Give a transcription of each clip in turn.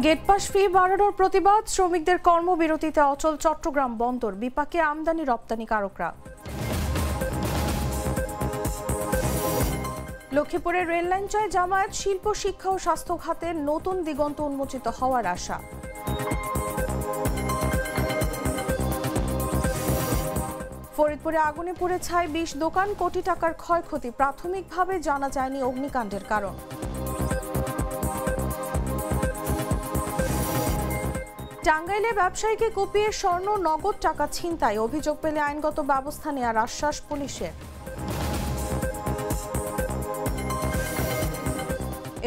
Gate pass ফি বাড়ানোর প্রতিবাদ, শ্রমিকদের কর্মবিরতিতে অচল চট্টগ্রাম বন্দর, বিপাকে আমদানি রপ্তানিকারকরা। লক্ষ্মীপুরের রেললাইন চায় জামায়াত, শিল্প, শিক্ষা ও স্বাস্থ্য খাতে নতুন দিগন্ত উন্মোচিত হওয়ার আশা। ফরিদপুরে আগুনে পুড়ে ছাই ২০ দোকান, কোটি টাকার ক্ষয়ক্ষতি, প্রাথমিকভাবে জানা যায়নি অগ্নিকাণ্ডের কারণ। টাঙ্গাইলে ব্যবসায়ীকে কুপিয়ে স্বর্ণ, নগদ টাকা ছিনতাই, অভিযোগ পেলে আইনগত ব্যবস্থা নেওয়ার আশ্বাস পুলিশের।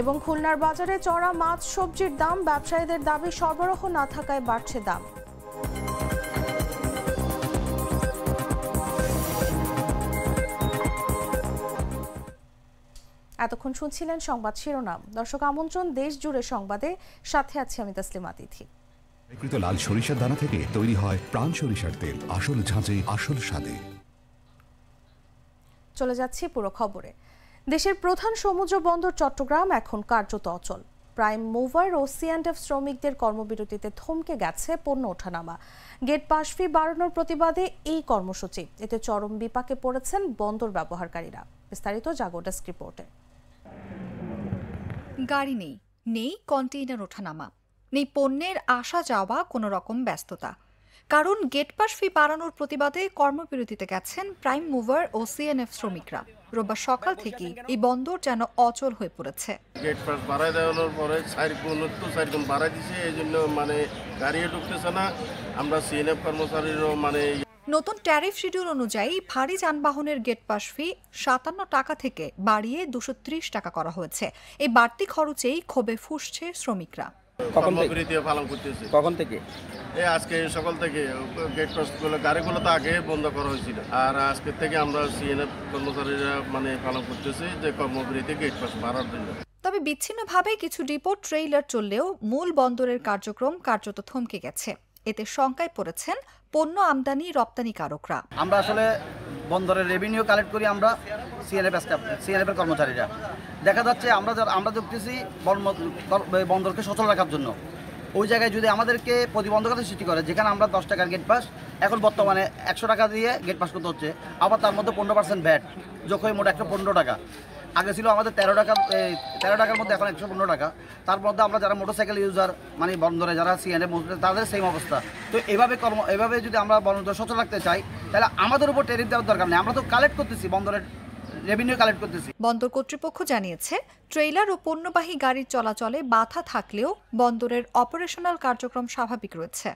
এবং খুলনার বাজারে চড়া মাছ সবজির দাম, ব্যবসায়ীদের দাবি সরবরাহ না থাকায় বাড়ছে দাম। এতক্ষণ শুনছিলেন সংবাদ শিরোনাম। দর্শক, আমন্ত্রণ দেশ জুড়ে সংবাদে, সাথে আছি আমি তাসলিমা তিথি। বিকৃত লাল সরিষার দানা থেকে তৈরি হয় প্রাণ সরিষার তেল, আসল ঝাঁঝে আসল স্বাদে। চলে যাচ্ছি পুরো খবরে। দেশের প্রধান সমুদ্র বন্দর চট্টগ্রাম এখন কার্যত অচল। প্রাইম মুভার ও C&F শ্রমিকদের কর্মবিরতিতে থমকে গেছে পণ্য ওঠানামা। গেট পাস ফি বাড়ানোর প্রতিবাদে এই কর্মসূচি, এতে চরম বিপাকে পড়েছেন বন্দর ব্যবহারকারীরা। বিস্তারিত জাগো ডেস্ক রিপোর্টে। গাড়ি নেই কন্টেইনার ওঠানামা, নেই পণ্যের আসা যাওয়া কোনো রকম ব্যস্ততা। কারণ গেট পাস ফি বাড়ানোর প্রতিবাদে কর্মবিরতিতে গেছেন প্রাইম মুভার ও C&F শ্রমিকরা। রোববার সকাল থেকেই এই বন্দর যেন অচল হয়ে পড়েছে। গেট পাস বাড়াই দেওয়ার পরে 4 গুণ বাড়াই দিছে, এই জন্য গাড়িও ঢুকতেছে না। আমরা C&F কর্মচারীরও নতুন ট্যারিফ শিডিউল অনুযায়ী ভারী যানবাহনের গেট পাস ফি 57 টাকা থেকে বাড়িয়ে 230 টাকা করা হয়েছে। এই বাড়তি খরচেই ক্ষোভে ফুঁসছে শ্রমিকরা। কখন থেকে? আজকে সকাল থেকে গেট পাস গাড়িগুলো তো আগে বন্ধ করা হয়েছিল, আর আজকে থেকে আমরা C&F কর্মচারীরা পালন করতেছি যে কর্মবিরতি গেট পাস বাড়ার জন্য। তবে বিচ্ছিন্নভাবে কিছু ডিপো ট্রেইলার চললেও মূল বন্দরের কার্যক্রম কার্যত থমকে গেছে। এতে শঙ্কায় পড়েছেন পণ্য আমদানি রপ্তানিকারকরা। আমরা আসলে বন্দরের রেভিনিউ কালেক্ট করি, আমরা C&F এর কর্মচারীরা। দেখা যাচ্ছে আমরা দেখতেছি বন্দরকে সচল রাখার জন্য ওই জায়গায় যদি আমাদেরকে প্রতিবন্ধকতা সৃষ্টি করে, যেখানে আমরা 10 টাকার গেট পাস এখন বর্তমানে 100 টাকা দিয়ে গেট পাস করতে হচ্ছে, আবার তার মধ্যে 15% ভ্যাট যোগ হয়ে মোট 115 টাকা। আগে ছিল আমাদের 13 টাকার মধ্যে এখন 115 টাকা। তার মধ্যে আমরা যারা মোটরসাইকেল ইউজার বন্দরে যারা C&F তাদের সেম অবস্থা। তো এভাবে যদি আমরা বন্দর সচল রাখতে চাই, তাহলে আমাদের উপর ট্যারিফ দেওয়ার দরকার নেই। আমরা তো কালেক্ট করতেছি, বন্দরের রেভিনিউ কালেক্ট করতেছি। বন্দর কর্তৃপক্ষ জানিয়েছে, ট্রেইলার ও পণ্যবাহী গাড়ির চলাচলে বাধা থাকলেও বন্দরের অপারেশনাল কার্যক্রম স্বাভাবিক রয়েছে।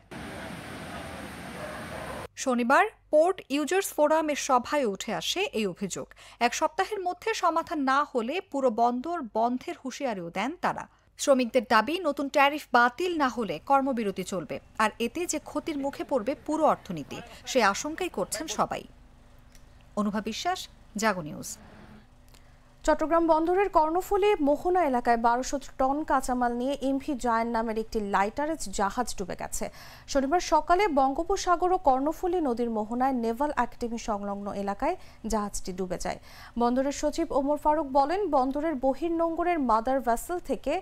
শনিবার পোর্ট ইউজার্স ফোরামের সভায় উঠে আসে এই অভিযোগ। এক সপ্তাহের মধ্যে সমাধান না হলে পুরো বন্দর বন্ধের হুঁশিয়ারিও দেন তারা। শ্রমিকদের দাবি, নতুন ট্যারিফ বাতিল না হলে কর্মবিরতি চলবে, আর এতে যে ক্ষতির মুখে পড়বে পুরো অর্থনীতি, সে আশঙ্কাই করছেন সবাই। অনুভা বিশ্বাস, জাগো নিউজ। চট্টগ্রাম বন্দরের কর্ণফুলী মোহনা এলাকায় 1200 টন কাঁচামাল নিয়ে MV জায়ান্ট নামের একটি লাইটারেজ জাহাজ ডুবে গেছে। শনিবার সকালে বঙ্গোপসাগর ও কর্ণফুলী নদীর মোহনায় নেভাল একাডেমি সংলগ্ন এলাকায় জাহাজটি ডুবে যায়। বন্দরের সচিব ওমর ফারুক বলেন, বন্দরের বহির্নোঙরের মাদার ভেসেল থেকে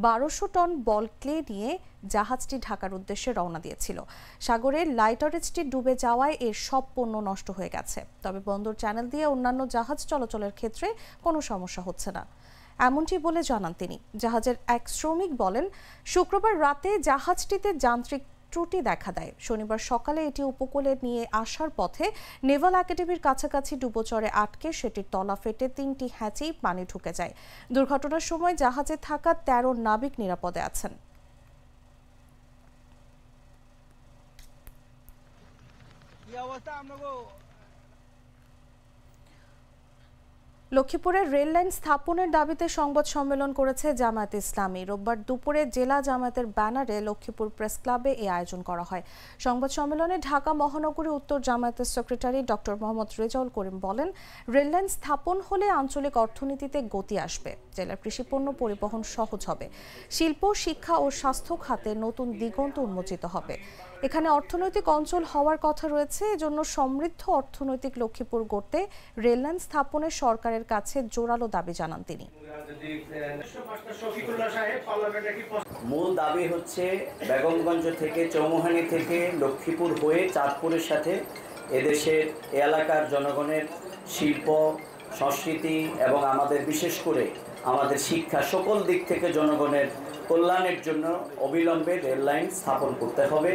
1200 টন বল ক্লে নিয়ে জাহাজটি ঢাকার উদ্দেশ্যে রওনা দিয়েছিল। সাগরে লাইটারেজটি ডুবে যাওয়ায় এর সব পণ্য নষ্ট হয়ে গেছে। তবে বন্দর চ্যানেল দিয়ে অন্যান্য জাহাজ চলাচলের ক্ষেত্রে কোনো সমস্যা হচ্ছে না, এমনটি বলে জানান তিনি। জাহাজের এক শ্রমিক বলেন, শুক্রবার রাতে জাহাজটিতে যান্ত্রিক ত্রুটি দেখা দেয়। শনিবার সকালে এটি উপকূলে নিয়ে আসার পথে নেভাল একাডেমির কাছাকাছি ডুবোচরে আটকে সেটির তলা ফেটে 3টি হ্যাচেই পানি ঢুকে যায়। দুর্ঘটনার সময় জাহাজে থাকা 13 নাবিক নিরাপদে আছেন। লক্ষ্মীপুরের রেল লাইন স্থাপনের দাবিতে সংবাদ সম্মেলন করেছে জামায়াতে ইসলামী। রোববার দুপুরে জেলা জামায়াতের ব্যানারে লক্ষ্মীপুর প্রেস ক্লাবে এই আয়োজন করা হয়। সংবাদ সম্মেলনে ঢাকা মহানগরী উত্তর জামায়াতের সেক্রেটারি ডক্টর মোহাম্মদ রেজাউল করিম বলেন, রেল লাইন স্থাপন হলে আঞ্চলিক অর্থনীতিতে গতি আসবে, জেলার কৃষিপণ্য পরিবহন সহজ হবে, শিল্প, শিক্ষা ও স্বাস্থ্য খাতে নতুন দিগন্ত উন্মোচিত হবে। এখানে অর্থনৈতিক অঞ্চল হওয়ার কথা রয়েছে, এজন্য সমৃদ্ধ অর্থনৈতিক লক্ষ্মীপুর গড়তে রেললাইন স্থাপনের সরকারের কাছে জোরালো দাবি জানান তিনি। মূল দাবি হচ্ছে বেগমগঞ্জ থেকে, চৌমুহানি থেকে লক্ষ্মীপুর হয়ে চাঁদপুরের সাথে এদেশের এলাকার জনগণের শিল্প, সংস্কৃতি এবং আমাদের বিশেষ করে আমাদের শিক্ষা সকল দিক থেকে জনগণের কল্যাণের জন্য অবিলম্বে রেল লাইন স্থাপন করতে হবে।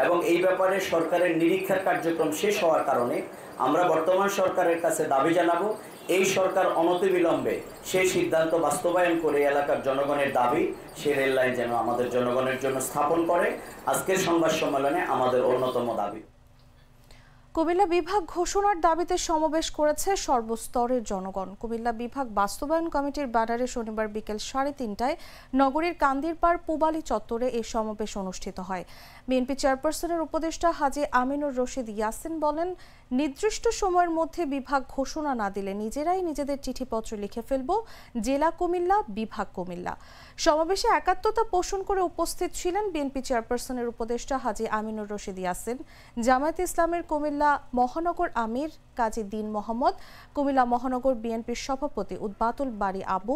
এবং এই ব্যাপারে সরকারের নিরীক্ষার কার্যক্রম শেষ হওয়ার কারণে আমরা বর্তমান সরকারের কাছে দাবি জানাবো, এই সরকার অনতিবিলম্বে সেই সিদ্ধান্ত বাস্তবায়ন করে এলাকার জনগণের দাবি সে রেল লাইন যেন আমাদের জনগণের জন্য স্থাপন করে। আজকের সংবাদ সম্মেলনে আমাদের অন্যতম দাবি। কুমিল্লা বিভাগ ঘোষণার দাবিতে সমাবেশ করেছে সর্বস্তরের জনগণ। কুমিল্লা বিভাগ বাস্তবায়ন কমিটির ব্যানারে শনিবার বিকেল 3:30টায় নগরীর কান্দিরপাড় পুবালী চত্বরে এই সমাবেশ অনুষ্ঠিত হয়। বিএনপি চেয়ারপারসনের উপদেষ্টা হাজী আমিনুর রশিদ ইয়াসিন বলেন, নির্দিষ্ট সময়ের মধ্যে বিভাগ ঘোষণা না দিলে নিজেরাই নিজেদের চিঠিপত্র লিখে ফেলব জেলা কুমিল্লা, বিভাগ কুমিল্লা। সমাবেশে একাত্মতা পোষণ করে উপস্থিত ছিলেন বিএনপি চেয়ারপারসনের উপদেষ্টা হাজী আমিনুর রশিদ ইয়াসিন, জামায়াতে ইসলামের কুমিল্লা মহানগর আমির কাজী দ্বীন মোহাম্মদ, কুমিল্লা মহানগর বিএনপির সভাপতি উদ্বাতুল বারী আবু,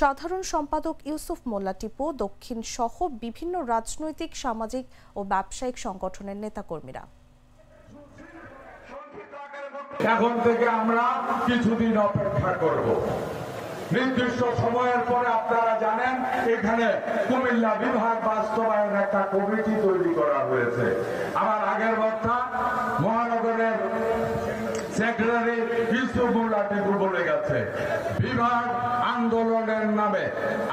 সাধারণ সম্পাদক ইউসুফ মোল্লা টিপু, দক্ষিণ সহ বিভিন্ন রাজনৈতিক, সামাজিক ও ব্যবসায়িক সংগঠনের নেতাকর্মীরা। এখন থেকে আমরা কিছুদিন অপেক্ষা করব। নির্দিষ্ট সময়ের পরে আপনারা জানেন এখানে কুমিল্লা বিভাগ বাস্তবায়ন একটা কমিটি তৈরি করা হয়েছে। আমার আগের বক্তা মহানগরের সেক্রেটারি ইউসুফ মোল্লা টিপু বলে গেছে, বিভাগ আন্দোলনের নামে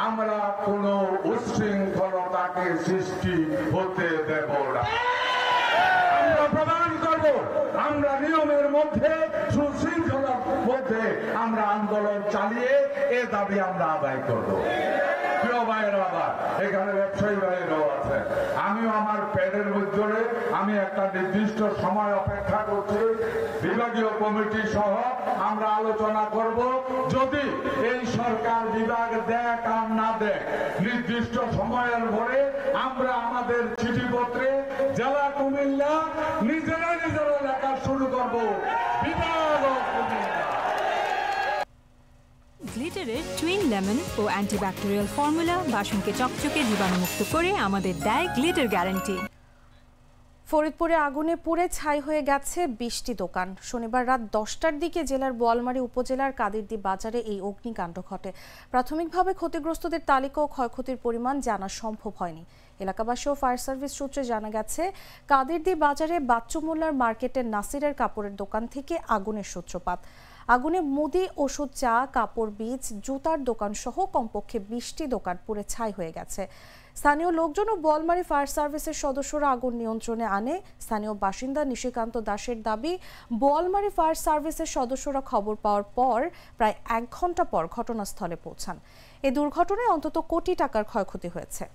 আমরা কোনো উচ্ছৃঙ্খলতাকে সৃষ্টি হতে দেব না। আমরা প্রমাণ করব আমরা নিয়মের মধ্যে, সুশৃঙ্খলার মধ্যে আমরা আন্দোলন চালিয়ে এ দাবি আমরা আদায় করব। প্রিয় ভাইয়েরা, আবার এখানে ব্যবসায়ী ভাইয়েরাও আছে, আমিও আমার প্যাডের মধ্যে আমি একটা নির্দিষ্ট সময় অপেক্ষা করছি। বিভাগীয় কমিটি সহ আমরা আলোচনা করব, যদি এই সরকার বিভাগ দেখ আর না দেখ নির্দিষ্ট সময়ের পরে আমরা আমাদের চিঠিপত্রে জেলা কুমিল্লা নিজেরা লেখা শুরু করব। গ্লিটারের টুইন লেমন ও অ্যান্টিব্যাকটেরিয়াল ফর্মুলা বাসনকে চকচকে জীবাণুমুক্ত করে আমাদের দেয় গ্লিটার গ্যারান্টি। ফরিদপুরে আগুনে পুড়ে ছাই হয়ে গেছে 20টি দোকান। শনিবার রাত 10টার দিকে জেলার বোয়ালমারী উপজেলার কাদিরদি বাজারে এই অগ্নিকাণ্ড ঘটে। প্রাথমিকভাবে ক্ষতিগ্রস্তদের তালিকা ও ক্ষয়ক্ষতির পরিমাণ জানা সম্ভব হয়নি। এলাকাবাসী ও ফায়ার সার্ভিস সূত্রে জানা গেছে, কাদিরদি বাজারে বাচ্চু মোল্লার মার্কেটের নাসিরের কাপড়ের দোকান থেকে আগুনের সূত্রপাত। আগুনে মুদি, ওষুধ, চা, কাপড়, বীজ, জুতার দোকান সহ কমপক্ষে 20টি দোকান পুড়ে ছাই হয়ে গেছে। স্থানীয় লোকজন ও বোয়ালমারী ফায়ার সার্ভিসের সদস্যরা আগুন নিয়ন্ত্রণে আনে। স্থানীয় বাসিন্দা নিশিকান্ত দাসের দাবি, বোয়ালমারী ফায়ার সার্ভিসের সদস্যরা খবর পাওয়ার পর প্রায় 1 ঘন্টা পর ঘটনাস্থলে পৌঁছান। এই দুর্ঘটনায় অন্তত কোটি টাকার ক্ষয়ক্ষতি হয়েছে।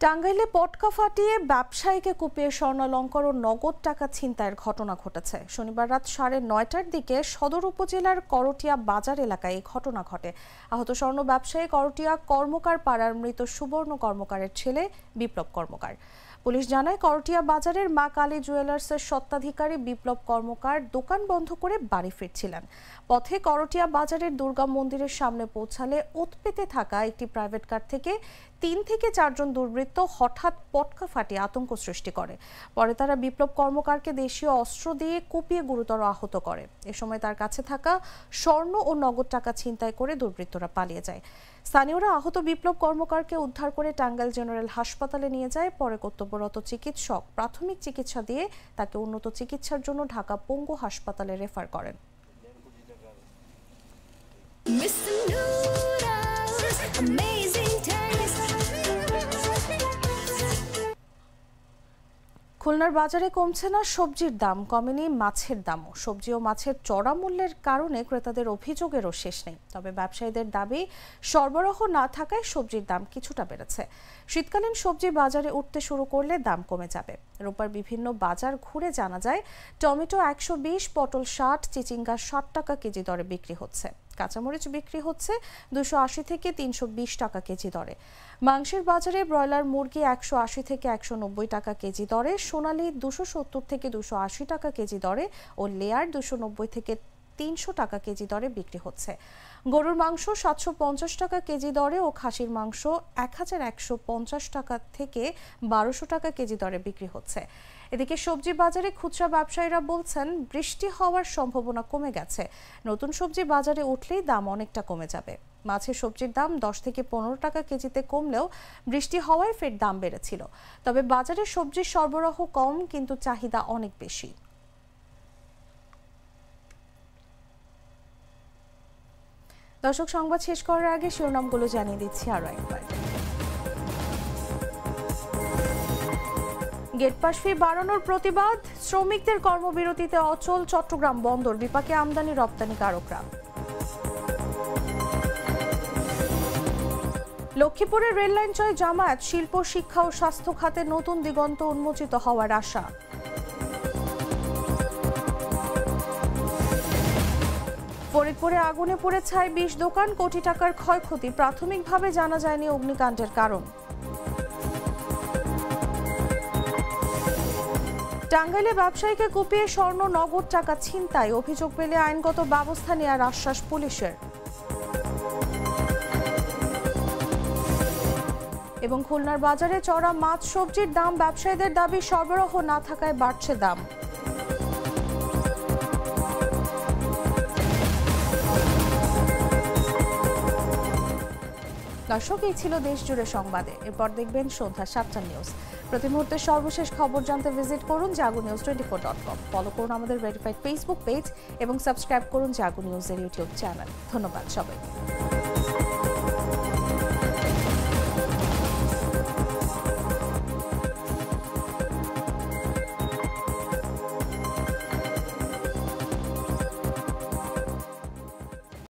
টাঙ্গাইলে পটকা ফাটিয়ে ব্যবসায়ীকে কুপিয়ে স্বর্ণালংকার ও নগদ টাকা ছিনতাইয়ের ঘটনা ঘটেছে। শনিবার রাত 9:30টার দিকে সদর উপজেলার করটিয়া বাজার এলাকায় এই ঘটনা ঘটে। আহত স্বর্ণ ব্যবসায়ী করটিয়া কর্মকার পাড়ার মৃত সুবর্ণ কর্মকারের ছেলে বিপ্লব কর্মকার। পুলিশ জানায়, করটিয়া বাজারের মা কালী জুয়েলার্সের স্বত্বাধিকারী বিপ্লব কর্মকার দোকান বন্ধ করে বাড়ি ফিরছিলেন। পথে করটিয়া বাজারের দুর্গা মন্দিরের সামনে পৌঁছালে উৎপেতে থাকা একটি প্রাইভেট কার থেকে 3 থেকে 4 জন দুর্বৃত্ত হঠাৎ পটকা ফাটিয়ে আতঙ্ক সৃষ্টি করে। পরে তারা বিপ্লব কর্মকারকে দেশীয় অস্ত্র দিয়ে কুপিয়ে গুরুতর আহত করে। এ সময় তার কাছে থাকা স্বর্ণ ও নগদ টাকা ছিনতাই করে দুর্বৃত্তরা পালিয়ে যায়। স্থানীয়রা আহত বিপ্লব কর্মকারকে উদ্ধার করে টাঙ্গাইল জেনারেল হাসপাতালে নিয়ে যায়। পরে কর্তব্যরত চিকিৎসক প্রাথমিক চিকিৎসা দিয়ে তাকে উন্নত চিকিৎসার জন্য ঢাকা পঙ্গু হাসপাতালে রেফার করেন। খুলনার বাজারে কমছে না সবজির দাম, কমেনি মাছের দামও। সবজি ও মাছের চড়া মূল্যের কারণে ক্রেতাদের অভিযোগেরও শেষ নেই। তবে ব্যবসায়ীদের দাবি, সরবরাহ না থাকায় সবজির দাম কিছুটা বেড়েছে। শীতকালীন সবজি বাজারে উঠতে শুরু করলে দাম কমে যাবে। রোববার বিভিন্ন বাজার ঘুরে জানা যায় টমেটো 120, পটল 60, চিচিঙ্গা 60 টাকা কেজি দরে বিক্রি হচ্ছে। কাঁচামরিচ বিক্রি হচ্ছে 280 থেকে 320 টাকা কেজি দরে। মাংসের বাজারে ব্রয়লার মুরগি 180 থেকে 190 টাকা কেজি দরে, সোনালী 270 থেকে 280 টাকা কেজি দরে ও লেয়ার 290 থেকে 300 টাকা কেজি দরে বিক্রি হচ্ছে। গরুর মাংস 750 টাকা কেজি দরে ও খাসির মাংস 1150 টাকা থেকে 1200 টাকা কেজি দরে বিক্রি হচ্ছে। এদিকে সবজি বাজারে খুচরা ব্যবসায়ীরা বলছেন বৃষ্টি হওয়ার সম্ভাবনা কমে গেছে। নতুন সবজি বাজারে উঠলেই দাম অনেকটা কমে যাবে। মাছের সবজির দাম 10 থেকে 15 টাকা কেজিতে কমলেও বৃষ্টি হওয়ায় ফের দাম বেড়েছিল। তবে বাজারে সবজির সরবরাহ কম, কিন্তু চাহিদা অনেক বেশি। দর্শক, সংবাদ শেষ করার আগে শিরোনামগুলো জানিয়ে দিচ্ছি আরো একবার। গেট পাস ফি বাড়ানোর প্রতিবাদ, শ্রমিকদের কর্মবিরতিতে অচল চট্টগ্রাম বন্দর, বিপাকে আমদানি রপ্তানিকারকরা। লক্ষ্মীপুরের রেললাইন জয় জামায়াত, শিল্প, শিক্ষা ও স্বাস্থ্য খাতে নতুন দিগন্ত উন্মোচিত হওয়ার আশা। ফরিদপুরে আগুনে পুড়ে ছাই 20 দোকান, কোটি টাকার ক্ষয়ক্ষতি, প্রাথমিকভাবে জানা যায়নি অগ্নিকাণ্ডের কারণ। টাঙ্গাইলে ব্যবসায়ীকে কুপিয়ে স্বর্ণ, নগদ টাকা ছিনতাই, অভিযোগ পেলে আইনগত ব্যবস্থা নেওয়ার আশ্বাস পুলিশের। এবং খুলনার বাজারে চড়া মাছ সবজির দাম, ব্যবসায়ীদের দাবি সরবরাহ না থাকায় বাড়ছে দাম। দর্শক, এই ছিল দেশ জুড়ে সংবাদে। এরপর দেখবেন সন্ধ্যা 7টা নিউজ। প্রতি মুহূর্তে সর্বশেষ খবর জানতে ভিজিট করুন jagunews24.com। ফলো করুন আমাদের ভেরিফাইড ফেসবুক পেজ এবং সাবস্ক্রাইব করুন জাগো নিউজের ইউটিউব চ্যানেল। ধন্যবাদ সবাইকে।